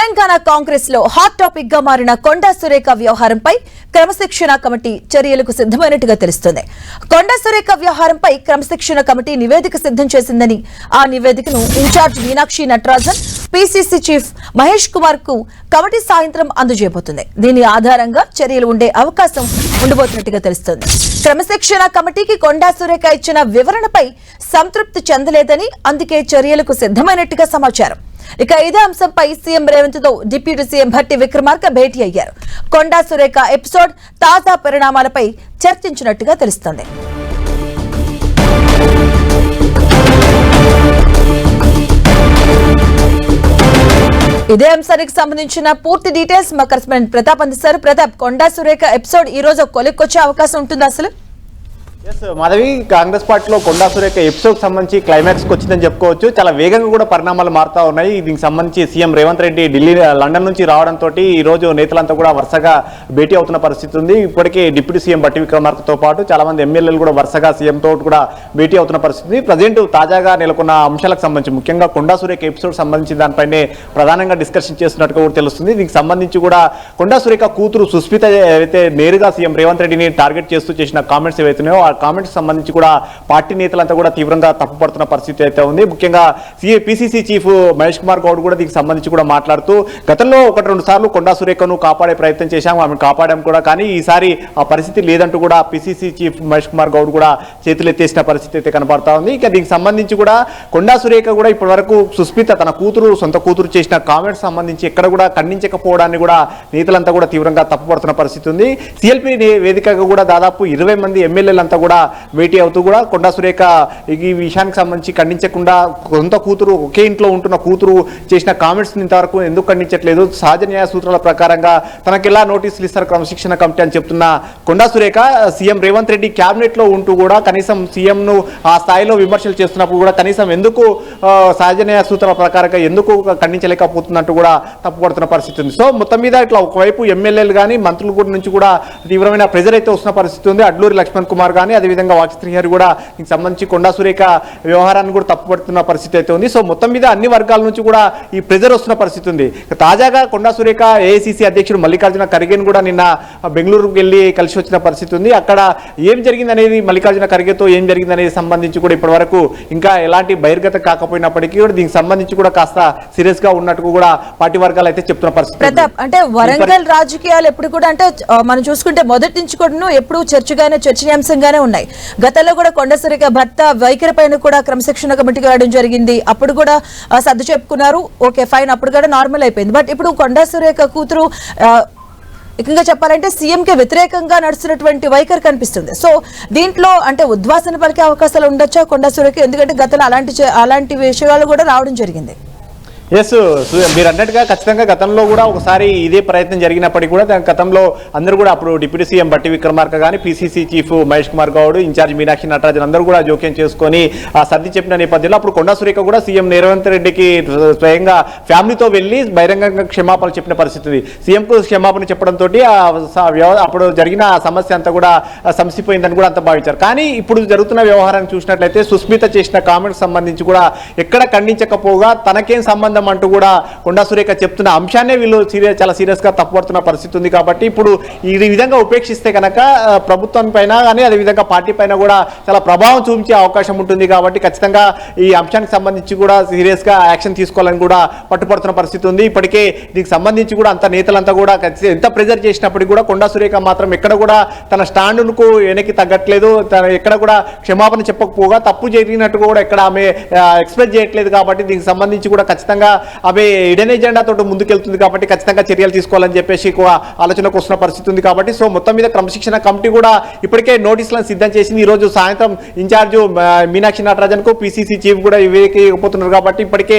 తెలంగాణ కాంగ్రెస్ లో hot topic గా మారిన కొండా సురేఖ వ్యవహారంపై క్రమశిక్షణ కమిటీ చర్యలకు సిద్ధమైనట్టుగా తెలుస్తోంది. కొండా సురేఖ వ్యవహారంపై క్రమశిక్షణ కమిటీ నివేదిక సిద్ధం చేసిందని, ఆ నివేదికను in charge Meenakshi Natarajan, PCC chief Mahesh Kumar కు కమిటీ సాయంత్రం అందజేయబోతుంది. దీని ఆధారంగా చర్యలు ఉండే అవకాశం ఉండబోతున్నట్టుగా తెలుస్తోంది. క్రమశిక్షణ కమిటీకి కొండా సురేఖ ఇచ్చిన వివరణపై సంతృప్తి చెందలేదని, అందుకే చర్యలకు సిద్ధమైనట్టుగా సమాచారం. ఇక ఇదే అంశంపై సీఎం రేవంత్ తో డిప్యూటీ సీఎం భట్టి విక్రమార్క భేటీ అయ్యారు. కొండా సురేఖ ఎపిసోడ్ తాజా పరిణామాలపై చర్చించినట్టుగా తెలుస్తోంది. ఇదే అంశానికి సంబంధించిన పూర్తి డీటెయిల్స్ మా కరెస్పాండెంట్ ప్రతాప్ అందిస్తారు. ప్రతాప్, కొండా సురేఖ ఎపిసోడ్ ఈ రోజు కొలిక్కొచ్చే అవకాశం ఉంటుంది అసలు? మాధవి, కాంగ్రెస్ పార్టీలో కొండా సురేఖ ఎపిసోడ్ సంబంధించి క్లైమాక్స్కి వచ్చిందని చెప్పుకోవచ్చు. చాలా వేగంగా కూడా పరిణామాలు మారుతా ఉన్నాయి. దీనికి సంబంధించి సీఎం రేవంత్ రెడ్డి లండన్ నుంచి రావడంతో ఈ రోజు నేతలంతా కూడా వరుసగా భేటీ అవుతున్న పరిస్థితి ఉంది. ఇప్పటికే డిప్యూటీ సీఎం భట్టి విక్రమార్కతో పాటు చాలా మంది ఎమ్మెల్యేలు కూడా వరుసగా సీఎంతో కూడా భేటీ అవుతున్న పరిస్థితి. ప్రజెంట్ తాజాగా నెలకొన్న అంశాలకు సంబంధించి ముఖ్యంగా కొండా సురేఖ ఎపిసోడ్ సంబంధించి దానిపైనే ప్రధానంగా డిస్కషన్ చేస్తున్నట్టుగా కూడా తెలుస్తుంది. దీనికి సంబంధించి కూడా కొండా సురేఖ కూతురు సుస్మిత అయితే నేరుగా సీఎం రేవంత్ రెడ్డిని టార్గెట్ చేస్తూ చేసిన కామెంట్స్ ఏవైతున్నాయో ఆ కామెంట్స్ సంబంధించి కూడా పార్టీ నేతలంతా కూడా తీవ్రంగా తప్పుపడుతున్న పరిస్థితి అయితే ఉంది. ముఖ్యంగా పీసీసీ చీఫ్ మహేష్ కుమార్ గౌడ్ కూడా దీనికి సంబంధించి కూడా మాట్లాడుతూ గతంలో 1-2 సార్లు కొండా సురేఖను కాపాడే ప్రయత్నం చేశాము, ఆమెను కాపాడాం కూడా, కానీ ఈసారి ఆ పరిస్థితి లేదంటూ కూడా పీసీసీ చీఫ్ మహేష్ కుమార్ గౌడ్ కూడా చేతులు ఎత్తేసిన పరిస్థితి అయితే కనబడతా ఉంది. ఇక దీనికి సంబంధించి కూడా కొండా సురేఖ కూడా ఇప్పటి వరకు సుస్మిత తన సొంత కూతురు చేసిన కామెంట్స్ సంబంధించి ఎక్కడ కూడా ఖండించకపోవడాన్ని కూడా నేతలంతా కూడా తీవ్రంగా తప్పుపడుతున్న పరిస్థితి ఉంది. సిఎల్పీ వేదికగా కూడా దాదాపు 20 మంది ఎమ్మెల్యేలంతా కూడా భేటీ అవుతూ కూడా కొండా సురేఖ ఈ విషయానికి సంబంధించి ఖండించకుండా సొంత కూతురు ఒకే ఇంట్లో ఉంటున్న కూతురు చేసిన కామెంట్స్ ఇంతవరకు ఎందుకు ఖండించట్లేదు, సహజ న్యాయ సూత్రాల ప్రకారంగా తనకెలా నోటీసులు ఇస్తారు క్రమశిక్షణ కమిటీ అని చెప్తున్న కొండా సురేఖ సీఎం రేవంత్ రెడ్డి క్యాబినెట్ లో ఉంటూ కూడా కనీసం సీఎంను ఆ స్థాయిలో విమర్శలు చేస్తున్నప్పుడు కూడా కనీసం ఎందుకు సహజ న్యాయ సూత్రాల ప్రకారంగా ఎందుకు ఖండించలేకపోతున్నట్టు కూడా తప్పుపడుతున్న పరిస్థితి ఉంది. సో మొత్తం మీద ఇట్లా ఒకవైపు ఎమ్మెల్యేలు కానీ మంత్రుల కూడా నుంచి కూడా తీవ్రమైన ప్రెజర్ అయితే వస్తున్న పరిస్థితి ఉంది. అడ్లూరి లక్ష్మణ్ కుమార్ కానీ అదేవిధంగా వాచశ్రీహరి కూడా దీనికి సంబంధించి కొండా సురేఖ వ్యవహారాన్ని కూడా తప్పుపడుతున్న పరిస్థితి అయితే ఉంది. సో మొత్తం మీద అన్ని వర్గాల నుంచి కూడా ఈ ప్రెజర్ వస్తున్న పరిస్థితి ఉంది. తాజాగా కొండా సురేఖ ఏఐసీసీ అధ్యక్షుడు మల్లికార్జున ఖర్గేను కూడా నిన్న బెంగళూరుకు వెళ్ళి కలిసి వచ్చిన పరిస్థితి ఉంది. అక్కడ ఏం జరిగిందనేది మల్లికార్జున ఖర్గేతో ఏం జరిగిందనేది సంబంధించి కూడా ఇప్పటి వరకు ఇంకా ఎలాంటి బహిర్గత కాకపోయినప్పటికీ కూడా దీనికి సంబంధించి కూడా కాస్త సీరియస్ గా ఉన్నట్టు కూడా పార్టీ వర్గాలు అయితే చెప్తున్న పరిస్థితి. ప్రతాప్, అంటే వరంగల్ రాజకీయాలు ఎప్పుడు కూడా అంటే మనం చూసుకుంటే మొదటి నుంచి కూడా ఎప్పుడు చర్చనీయాంశంగానే ఉన్నాయి. గతంలో కూడా కొండా సురేఖ భర్త వైఖరి పైన కూడా క్రమశిక్షణ కమిటీకి వేయడం జరిగింది. అప్పుడు కూడా సర్దు చెప్పుకున్నారు, ఓకే ఫైన్, అప్పుడు కూడా నార్మల్ అయిపోయింది. బట్ ఇప్పుడు కొండా సురేఖ కూతురు ఏకంగా చెప్పాలంటే సీఎంకే వ్యతిరేకంగా నడుస్తున్నటువంటి వైఖరి కనిపిస్తుంది. సో దీంట్లో అంటే ఉద్వాసన పలికే అవకాశాలు ఉండొచ్చా కొండా సురేఖ? ఎందుకంటే గతంలో అలాంటి విషయాలు కూడా రావడం జరిగింది. ఎస్, మీరు అన్నట్టుగా ఖచ్చితంగా గతంలో కూడా ఒకసారి ఇదే ప్రయత్నం జరిగినప్పటికీ కూడా గతంలో అందరూ కూడా అప్పుడు డిప్యూటీ సీఎం భట్టి విక్రమార్క కానీ PCC chief Mahesh Kumar Goud, in charge Meenakshi Natarajan అందరూ కూడా జోక్యం చేసుకొని సర్ది చెప్పిన నేపథ్యంలో అప్పుడు కొండా సురేఖ కూడా సీఎం రేవంత్ రెడ్డికి స్వయంగా ఫ్యామిలీతో వెళ్ళి బహిరంగంగా క్షమాపణ చెప్పిన పరిస్థితి. సీఎంకు క్షమాపణ చెప్పడంతో అప్పుడు జరిగిన సమస్య అంతా కూడా సమసిపోయిందని కూడా అంతా భావించారు. కానీ ఇప్పుడు జరుగుతున్న వ్యవహారాన్ని చూసినట్లయితే సుస్మిత చేసిన కామెంట్స్ సంబంధించి కూడా ఎక్కడ ఖండించకపోగా తనకేం సంబంధం అంటూ కూడా కొండా సురేఖ చెప్తున్న అంశాన్నే వీళ్ళు చాలా సీరియస్ గా తప్పుపడుతున్న పరిస్థితి ఉంది. కాబట్టి ఇప్పుడు ఈ విధంగా ఉపేక్షిస్తే కనుక ప్రభుత్వం పైన కానీ అదేవిధంగా పార్టీ పైన కూడా చాలా ప్రభావం చూపించే అవకాశం ఉంటుంది. కాబట్టి ఖచ్చితంగా ఈ అంశానికి సంబంధించి కూడా సీరియస్ గా యాక్షన్ తీసుకోవాలని కూడా పట్టుపడుతున్న పరిస్థితి ఉంది. ఇప్పటికే దీనికి సంబంధించి కూడా అంత నేతలంతా కూడా ఎంత ప్రెజర్ చేసినప్పటికీ కూడా కొండా సురేఖ మాత్రం ఎక్కడ కూడా తన స్టాండుకు వెనక్కి తగ్గట్లేదు, తన ఎక్కడ కూడా క్షమాపణ చెప్పకపోగా తప్పు జరిగినట్టు కూడా ఎక్కడ ఆమె ఎక్స్ప్రెస్ చేయట్లేదు. కాబట్టి దీనికి సంబంధించి కూడా ఖచ్చితంగా ఆమె ఇడెన్ ఎజెండాతో ముందుకెళ్తుంది. కాబట్టి ఖచ్చితంగా చర్యలు తీసుకోవాలని చెప్పేసి ఆలోచనకు వస్తున్న పరిస్థితి ఉంది. కాబట్టి సో మొత్తం మీద క్రమశిక్షణ కమిటీ కూడా ఇప్పటికే నోటీసులను సిద్ధం చేసింది. ఈ రోజు సాయంత్రం ఇన్ఛార్జ్ మీనాక్షి నటరాజన్ కు పీసీసీ చీఫ్ కూడా ఇవ్వకపోతున్నారు. కాబట్టి ఇప్పటికే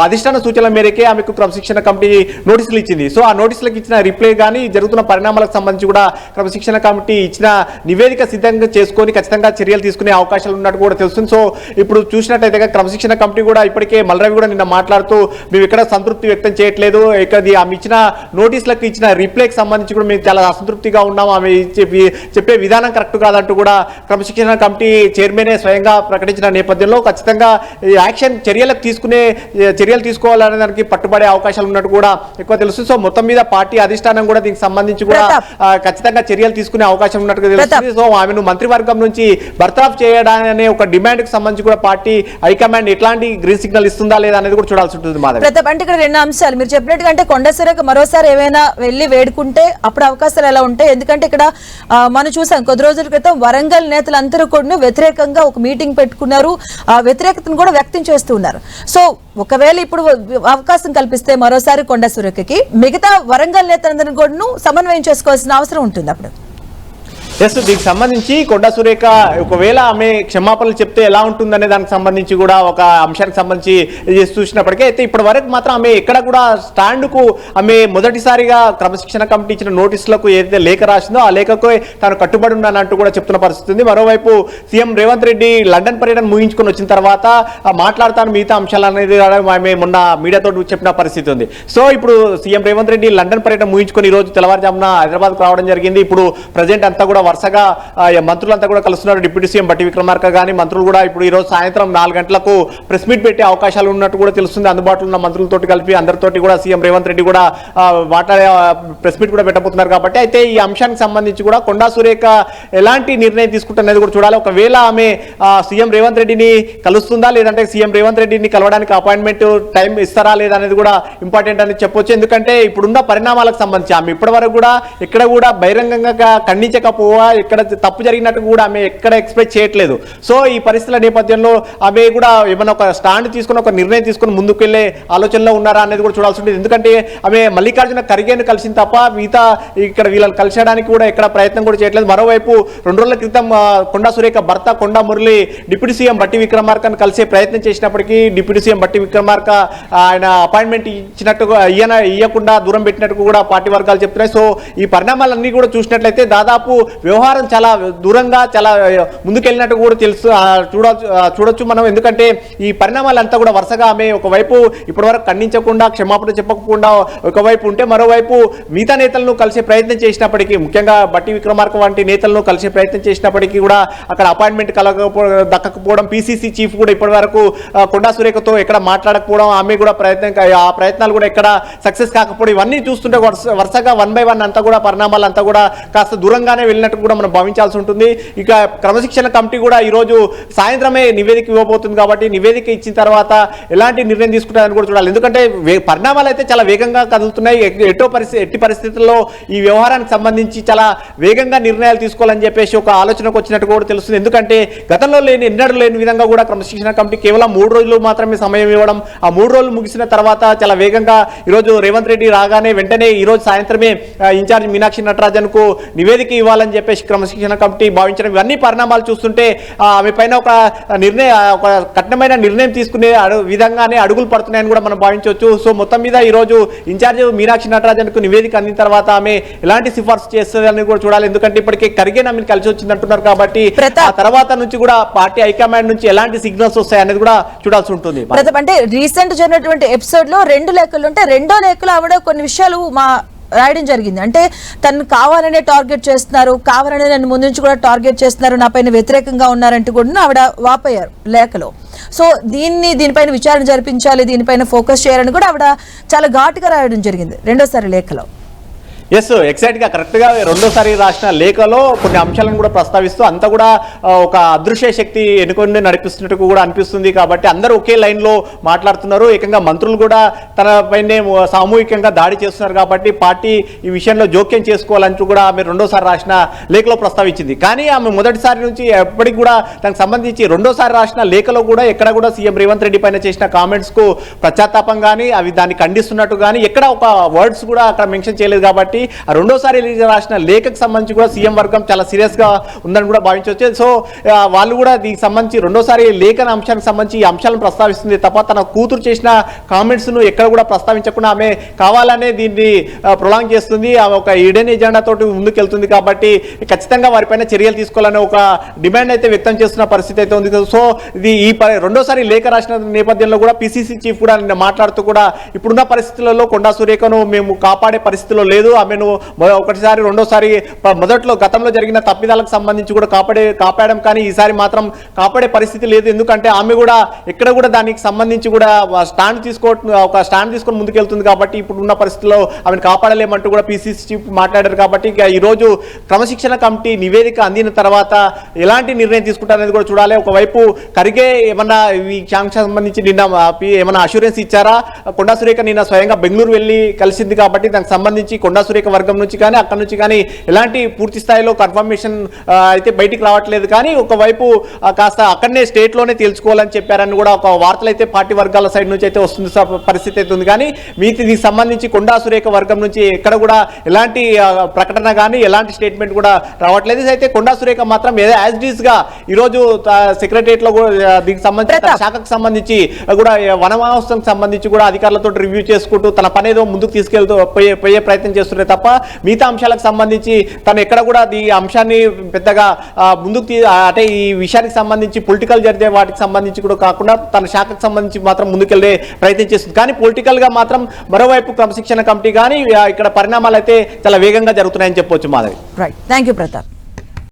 అధిష్టాన సూచనల మేరకే ఆమెకు క్రమశిక్షణ కమిటీ నోటీసులు ఇచ్చింది. సో ఆ నోటీసులకు ఇచ్చిన రిప్లై కానీ జరుగుతున్న పరిణామాలకు సంబంధించి కూడా క్రమశిక్షణ కమిటీ ఇచ్చిన నివేదిక సిద్ధంగా చేసుకొని ఖచ్చితంగా చర్యలు తీసుకునే అవకాశాలు ఉన్నట్టు కూడా తెలుస్తుంది. సో ఇప్పుడు చూసినట్టయితే క్రమశిక్షణ కమిటీ కూడా ఇప్పటికే మల్రవి కూడా నిన్న మాట్లాడుతూ మేము ఇక్కడ సంతృప్తి వ్యక్తం చేయట్లేదు, ఇక్కడ ఆమె ఇచ్చిన నోటీసులకు ఇచ్చిన రిప్లైకి సంబంధించి కూడా మేము చాలా అసంతృప్తిగా ఉన్నాము, ఆమె చెప్పే విధానం కరెక్ట్ కాదంటూ కూడా క్రమశిక్షణ కమిటీ చైర్మనే స్వయంగా ప్రకటించిన నేపథ్యంలో ఖచ్చితంగా యాక్షన్ చర్యలు తీసుకోవాలనే దానికి పట్టుబడే అవకాశాలు ఉన్నట్టు కూడా ఎక్కువ తెలుసు. సో మొత్తం మీద పార్టీ అధిష్టానం కూడా దీనికి సంబంధించి కూడా ఖచ్చితంగా చర్యలు తీసుకునే అవకాశం ఉన్నట్టుగా తెలుస్తుంది. సో ఆమెను మంత్రివర్గం నుంచి బర్తాఫ్ చేయడానే ఒక డిమాండ్ కి సంబంధించి కూడా పార్టీ హైకమాండ్ ఎట్లాంటి గ్రీన్ సిగ్నల్ ఇస్తుందా లేదా అనేది కూడా చూడాల్సి ఉంటుంది. ప్రతాప్, అంటే ఇక్కడ రెండు అంశాలు మీరు చెప్పినట్టుగా, అంటే కొండ సురేఖ మరోసారి ఏమైనా వెళ్ళి వేడుకుంటే అప్పుడు అవకాశాలు ఎలా ఉంటాయి? ఎందుకంటే ఇక్కడ మనం చూసాం కొద్ది రోజుల క్రితం వరంగల్ నేతలందరూ కూడా వ్యతిరేకంగా ఒక మీటింగ్ పెట్టుకున్నారు, వ్యతిరేకతను కూడా వ్యక్తం చేస్తూ ఉన్నారు. సో ఒకవేళ ఇప్పుడు అవకాశం కల్పిస్తే మరోసారి కొండ సురేఖకి మిగతా వరంగల్ నేతలందరినీ కూడా సమన్వయం చేసుకోవాల్సిన అవసరం ఉంటుంది అప్పుడు. ఎస్, దీనికి సంబంధించి కొండా సురేఖ ఒకవేళ ఆమె క్షమాపణలు చెప్తే ఎలా ఉంటుందనే దానికి సంబంధించి కూడా ఒక అంశానికి సంబంధించి చూసినప్పటికీ అయితే ఇప్పటి వరకు మాత్రం ఆమె ఎక్కడ కూడా స్టాండ్కు ఆమె మొదటిసారిగా క్రమశిక్షణ కమిటీ ఇచ్చిన నోటీసులకు ఏదైతే లేఖ రాసిందో ఆ లేఖకు తాను కట్టుబడి ఉన్నానంటూ కూడా చెప్తున్న పరిస్థితి ఉంది. మరోవైపు సీఎం రేవంత్ రెడ్డి లండన్ పర్యటన ముగించుకొని వచ్చిన తర్వాత మాట్లాడతాను మిగతా అంశాలు అనేది ఆమె మొన్న మీడియాతో చెప్పిన పరిస్థితి ఉంది. సో ఇప్పుడు సీఎం రేవంత్ రెడ్డి లండన్ పర్యటన ముగించుకొని ఈ రోజు తెల్లవారుజామున హైదరాబాద్కు రావడం జరిగింది. ఇప్పుడు ప్రజెంట్ అంతా కూడా వరుసగా మంత్రులంతా కూడా కలుస్తున్నారు. డిప్యూటీ సీఎం బట్టి విక్రమార్క కానీ మంత్రులు కూడా ఇప్పుడు ఈ రోజు సాయంత్రం 4 గంటలకు ప్రెస్ మీట్ పెట్టే అవకాశాలు ఉన్నట్టు కూడా తెలుస్తుంది. అందుబాటులో ఉన్న మంత్రులతో కలిపి అందరితోటి కూడా సీఎం రేవంత్ రెడ్డి కూడా మాట్లాడే ప్రెస్ మీట్ కూడా పెట్టబోతున్నారు. కాబట్టి అయితే ఈ అంశానికి సంబంధించి కూడా కొండా సురేఖ ఎలాంటి నిర్ణయం తీసుకుంటున్నది కూడా చూడాలి. ఒకవేళ ఆమె సీఎం రేవంత్ రెడ్డిని కలుస్తుందా లేదంటే సీఎం రేవంత్ రెడ్డిని కలవడానికి అపాయింట్మెంట్ టైం ఇస్తారా లేదా అనేది కూడా ఇంపార్టెంట్ అని చెప్పొచ్చు. ఎందుకంటే ఇప్పుడున్న పరిణామాలకు సంబంధించి ఆమె ఇప్పటి వరకు కూడా ఎక్కడ కూడా బహిరంగంగా ఖండించకపో ఇక్కడ తప్పు జరిగినట్టు కూడా ఆమె ఎక్కడ ఎక్స్పెక్ట్ చేయట్లేదు. సో ఈ పరిస్థితుల నేపథ్యంలో ఆమె కూడా ఏమైనా ఒక స్టాండ్ తీసుకుని ఒక నిర్ణయం తీసుకుని ముందుకు వెళ్ళే ఆలోచనలో ఉన్నారా అనేది కూడా చూడాల్సి ఉంటుంది. ఎందుకంటే ఆమె మల్లికార్జున ఖర్గేను కలిసింది తప్ప మిగతా ఇక్కడ వీళ్ళని కలిసడానికి కూడా ఎక్కడ ప్రయత్నం కూడా చేయట్లేదు. మరోవైపు 2 రోజుల క్రితం కొండా సురేఖ భర్త కొండా మురళి డిప్యూటీ సీఎం బట్టి విక్రమార్కను కలిసే ప్రయత్నం చేసినప్పటికీ డిప్యూటీ సీఎం బట్టి విక్రమార్క ఆయన అపాయింట్మెంట్ ఇచ్చినట్టుగా ఇవ్వకుండా దూరం పెట్టినట్టు కూడా పార్టీ వర్గాలు చెప్తున్నాయి. సో ఈ పరిణామాలన్నీ కూడా చూసినట్లయితే దాదాపు వ్యవహారం చాలా దూరంగా చాలా ముందుకెళ్ళినట్టు కూడా చూడొచ్చు మనం. ఎందుకంటే ఈ పరిణామాలంతా కూడా వరుసగా ఆమె ఒకవైపు ఇప్పటివరకు ఖండించకుండా క్షమాపణ చెప్పకుండా ఒకవైపు ఉంటే మరోవైపు మిగతా నేతలను కలిసే ప్రయత్నం చేసినప్పటికీ ముఖ్యంగా బట్టి విక్రమార్క వంటి నేతలను కలిసే ప్రయత్నం చేసినప్పటికీ కూడా అక్కడ అపాయింట్మెంట్ దక్కకపోవడం, పిసిసి చీఫ్ కూడా ఇప్పటి వరకు కొండా సురేఖతో ఎక్కడ మాట్లాడకపోవడం, ఆమె కూడా ఆ ప్రయత్నాలు కూడా ఎక్కడ సక్సెస్ కాకపోవడం, ఇవన్నీ చూస్తుంటే వరుసగా 1 by 1 అంతా కూడా పరిణామాలంతా కూడా కాస్త దూరంగానే వెళ్ళినట్టు కూడా మనం భావించాల్సి ఉంటుంది. ఇక క్రమశిక్షణ కమిటీ కూడా ఈ రోజు సాయంత్రమే నివేదిక ఇవ్వబోతుంది కాబట్టి నివేదిక ఇచ్చిన తర్వాత ఎలాంటి నిర్ణయం తీసుకుంటారని కూడా చూడాలి. ఎందుకంటే పరిణామాలు అయితే చాలా వేగంగా కదులుతున్నాయి. ఎట్టి పరిస్థితుల్లో ఈ వ్యవహారానికి సంబంధించి చాలా వేగంగా నిర్ణయాలు తీసుకోవాలని చెప్పేసి ఒక ఆలోచనకు వచ్చినట్టు కూడా తెలుస్తుంది. ఎందుకంటే గతంలో ఎన్నడూ లేని విధంగా కూడా క్రమశిక్షణ కమిటీ కేవలం 3 రోజులు మాత్రమే సమయం ఇవ్వడం, ఆ 3 రోజులు ముగిసిన తర్వాత చాలా వేగంగా ఈరోజు రేవంత్ రెడ్డి రాగానే వెంటనే ఈ రోజు సాయంత్రమే ఇన్ఛార్జ్ మీనాక్షి నటరాజన్ కు నివేదిక ఇవ్వాలని చెప్పేసి క్రమశిక్షణ కమిటీ భావించడం, ఇవన్నీ పరిణామాలు చూస్తుంటే ఆమె పైన ఒక కఠినమైన నిర్ణయం తీసుకునే విధంగానే అడుగులు పడుతున్నాయని కూడా మనం భావించవచ్చు. సో మొత్తం మీద ఈ రోజు ఇన్ఛార్జ్ మీనాక్షి నటరాజన్ కు నివేదిక అందిన తర్వాత ఆమె ఎలాంటి సిఫార్సు చేస్తుందని కూడా చూడాలి. ఎందుకంటే ఇప్పటికే ఖర్గే ఆమెను కలిసి వచ్చిందంటున్నారు కాబట్టి ఆ తర్వాత నుంచి కూడా పార్టీ హైకమాండ్ నుంచి ఎలాంటి సిగ్నల్స్ వస్తాయి అనేది కూడా చూడాల్సి ఉంటుంది. అంటే రీసెంట్ జరిగినటువంటి ఎపిసోడ్ లో 2 లేఖలు ఉంటే 2వ లేఖలో ఆవిడ కొన్ని విషయాలు రాయడం జరిగింది. అంటే తను కావాలనే టార్గెట్ చేస్తున్నారు, కావాలనే నన్ను ముందు నుంచి కూడా టార్గెట్ చేస్తున్నారు, నా పైన వ్యతిరేకంగా ఉన్నారంటూ కూడా ఆవిడ వాపోయారు లేఖలో. సో దీనిపైన విచారణ జరిపించాలి, దీనిపైన ఫోకస్ చేయాలని కూడా ఆవిడ చాలా ఘాటుగా రాయడం జరిగింది 2వ లేఖలో. ఎస్, ఎగ్జాక్ట్గా కరెక్ట్గా 2వ రాసిన లేఖలో కొన్ని అంశాలను కూడా ప్రస్తావిస్తూ అంతా కూడా ఒక అదృశ్య శక్తి ఎన్నుకొని నడిపిస్తున్నట్టు కూడా అనిపిస్తుంది. కాబట్టి అందరూ ఒకే లైన్లో మాట్లాడుతున్నారు. ఏకంగా మంత్రులు కూడా తన పైనే సామూహికంగా దాడి చేస్తున్నారు. కాబట్టి పార్టీ ఈ విషయంలో జోక్యం చేసుకోవాలంటూ కూడా ఆమె 2వ రాసిన లేఖలో ప్రస్తావించింది. కానీ ఆమె మొదటిసారి నుంచి ఎప్పటికి కూడా దానికి సంబంధించి 2వ రాసిన లేఖలో కూడా ఎక్కడ కూడా సీఎం రేవంత్ రెడ్డి పైన చేసిన కామెంట్స్కు పశ్చాత్తాపం కానీ అవి దాన్ని ఖండిస్తున్నట్టు కానీ ఎక్కడ ఒక వర్డ్స్ కూడా అక్కడ మెన్షన్ చేయలేదు. కాబట్టి కాబట్టి ఆ రెండోసారి రాసిన లేఖకు సంబంధించి కూడా సీఎం వర్గం చాలా సీరియస్ గా ఉందని కూడా భావించవచ్చు. సో వాళ్ళు కూడా దీనికి సంబంధించి రెండోసారి లేఖన అంశానికి సంబంధించి ఈ అంశాలను ప్రస్తావిస్తుంది తప్ప తన కూతురు చేసిన కామెంట్స్ ను ఎక్కడ కూడా ప్రస్తావించకుండా ఆమె కావాలనే దీన్ని ప్రొలాంగ్ చేస్తుంది. ఆమె ఒక ఈడెన్ ఎజెండా తోటి ముందుకెళ్తుంది కాబట్టి ఖచ్చితంగా వారిపైన చర్యలు తీసుకోవాలని ఒక డిమాండ్ అయితే వ్యక్తం చేస్తున్న పరిస్థితి అయితే ఉంది. సో ఇది ఈ రెండోసారి లేఖ రాసిన నేపథ్యంలో కూడా పిసిసి చీఫ్ కూడా నిన్న మాట్లాడుతూ కూడా ఇప్పుడున్న పరిస్థితులలో కొండా సురేఖను మేము కాపాడే పరిస్థితిలో లేదు, ఆమెను ఒకటిసారి రెండోసారి మొదట్లో గతంలో జరిగిన తప్పిదాలకు సంబంధించి కూడా కాపాడడం కానీ ఈసారి మాత్రం కాపాడే పరిస్థితి లేదు. ఎందుకంటే ఆమె కూడా ఎక్కడ కూడా దానికి సంబంధించి కూడా స్టాండ్ తీసుకొని ముందుకెళ్తుంది కాబట్టి ఇప్పుడున్న పరిస్థితుల్లో ఆమెను కాపాడలేమంటూ కూడా పిసిసి చీఫ్ మాట్లాడారు. కాబట్టి ఇక ఈరోజు క్రమశిక్షణ కమిటీ నివేదిక అందిన తర్వాత ఎలాంటి నిర్ణయం తీసుకుంటారనేది కూడా చూడాలి. ఒకవైపు ఖర్గే ఏమన్నా ఈ శాంక్షన్ సంబంధించి నిన్న ఏమన్నా అష్యూరెన్స్ ఇచ్చారా? కొండా సురేఖ నిన్న స్వయంగా బెంగళూరు వెళ్ళి కలిసింది కాబట్టి దానికి సంబంధించి కొండా సురేఖ వర్గం నుంచి కానీ అక్కడ నుంచి కానీ ఎలాంటి పూర్తి స్థాయిలో కన్ఫర్మేషన్ అయితే బయటికి రావట్లేదు. కానీ ఒకవైపు కాస్త అక్కడనే స్టేట్ లోనే తేల్చుకోవాలని చెప్పారని కూడా ఒక వార్తలు అయితే పార్టీ వర్గాల సైడ్ నుంచి అయితే వస్తుంది పరిస్థితి అయితే ఉంది. కానీ దీనికి సంబంధించి కొండా సురేఖ వర్గం నుంచి ఎక్కడ కూడా ఎలాంటి ప్రకటన కానీ ఎలాంటి స్టేట్మెంట్ కూడా రావట్లేదు. అయితే కొండా సురేఖ మాత్రం యాజ్ ఇట్ ఈస్ గా ఈరోజు సెక్రటరియట్ లో దీనికి సంబంధించి శాఖకు సంబంధించి కూడా వనమహోత్సవం సంబంధించి కూడా అధికారులతో రివ్యూ చేసుకుంటూ తన పని ఏదో ముందుకు తీసుకెళ్తూ పోయే ప్రయత్నం చేస్తుంటే తప్ప మిగతా అంశాలకు సంబంధించి తను ఎక్కడ కూడా ఈ అంశాన్ని పెద్దగా ముందుకు అంటే ఈ విషయానికి సంబంధించి పొలిటికల్ జరిగే వాటికి సంబంధించి కూడా కాకుండా తన శాఖకు సంబంధించి మాత్రం ముందుకెళ్లే ప్రయత్నం చేస్తుంది. కానీ పొలిటికల్ గా మాత్రం మరోవైపు క్రమశిక్షణ కమిటీ కానీ ఇక్కడ పరిణామాలు అయితే చాలా వేగంగా జరుగుతున్నాయని చెప్పొచ్చు Madhavi. Right, thank you Pratap.